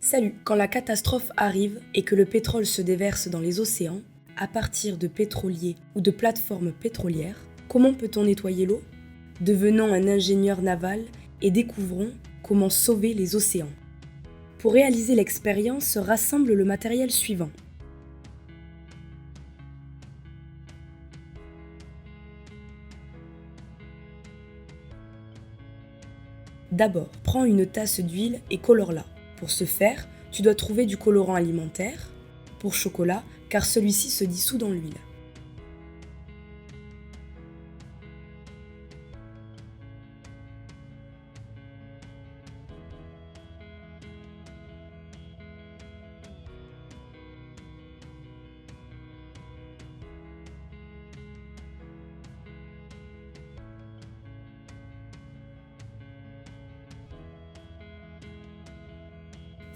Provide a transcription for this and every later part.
Salut! Quand la catastrophe arrive et que le pétrole se déverse dans les océans, à partir de pétroliers ou de plateformes pétrolières, comment peut-on nettoyer l'eau? Devenons un ingénieur naval et découvrons comment sauver les océans. Pour réaliser l'expérience, rassemble le matériel suivant. D'abord, prends une tasse d'huile et colore-la. Pour ce faire, tu dois trouver du colorant alimentaire, pour chocolat, car celui-ci se dissout dans l'huile.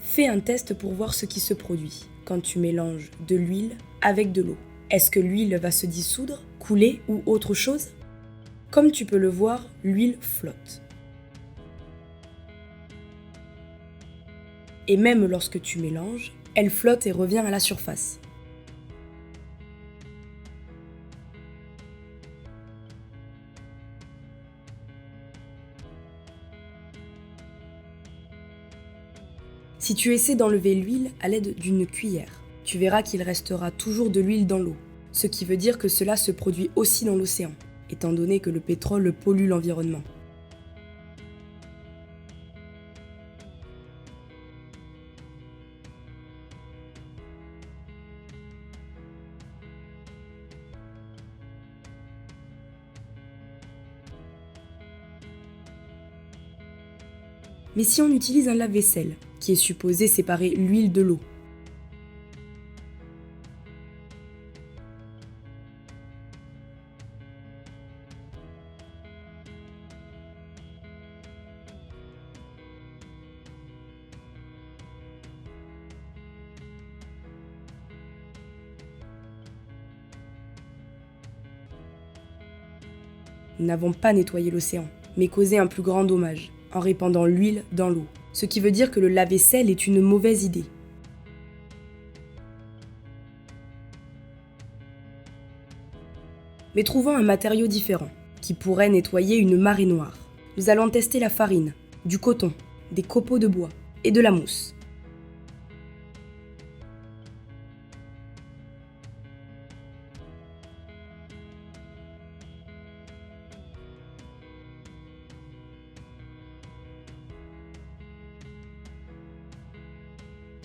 Fais un test pour voir ce qui se produit quand tu mélanges de l'huile avec de l'eau. Est-ce que l'huile va se dissoudre, couler ou autre chose? Comme tu peux le voir, l'huile flotte. Et même lorsque tu mélanges, elle flotte et revient à la surface. Si tu essaies d'enlever l'huile à l'aide d'une cuillère, tu verras qu'il restera toujours de l'huile dans l'eau, ce qui veut dire que cela se produit aussi dans l'océan, étant donné que le pétrole pollue l'environnement. Mais si on utilise un lave-vaisselle, qui est supposé séparer l'huile de l'eau, nous n'avons pas nettoyé l'océan, mais causé un plus grand dommage, en répandant l'huile dans l'eau. Ce qui veut dire que le lave-vaisselle est une mauvaise idée. Mais trouvons un matériau différent, qui pourrait nettoyer une marée noire. Nous allons tester la farine, du coton, des copeaux de bois et de la mousse.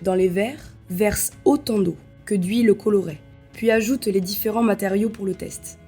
Dans les verres, verse autant d'eau que d'huile colorée, puis ajoute les différents matériaux pour le test.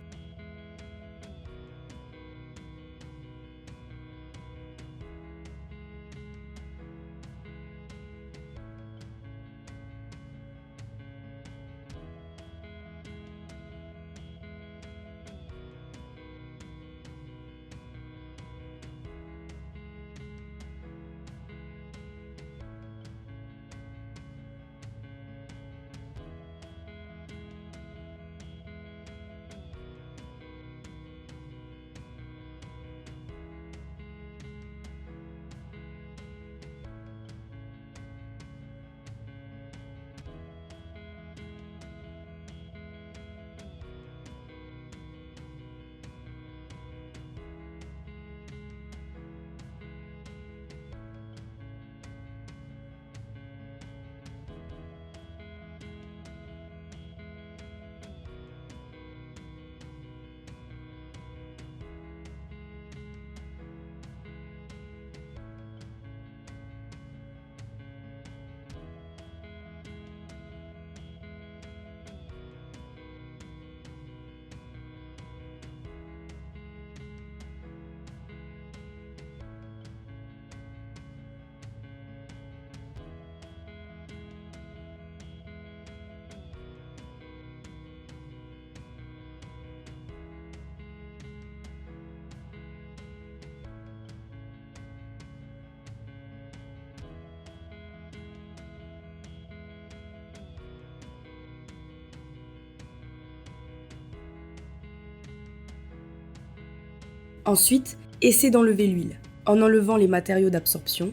Ensuite, essaie d'enlever l'huile, en enlevant les matériaux d'absorption,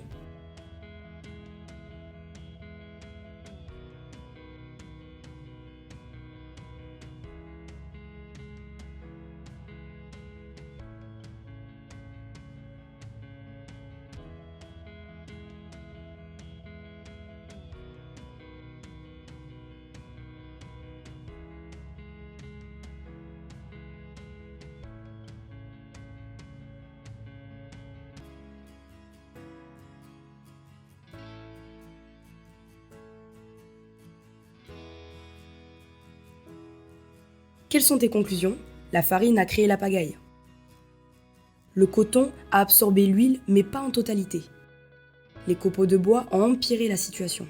Quelles sont tes conclusions? La farine a créé la pagaille. Le coton a absorbé l'huile, mais pas en totalité. Les copeaux de bois ont empiré la situation.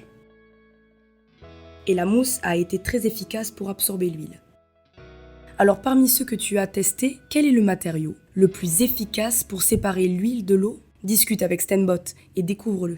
Et la mousse a été très efficace pour absorber l'huile. Alors parmi ceux que tu as testés, quel est le matériau le plus efficace pour séparer l'huile de l'eau? Discute avec Stenbot et découvre-le.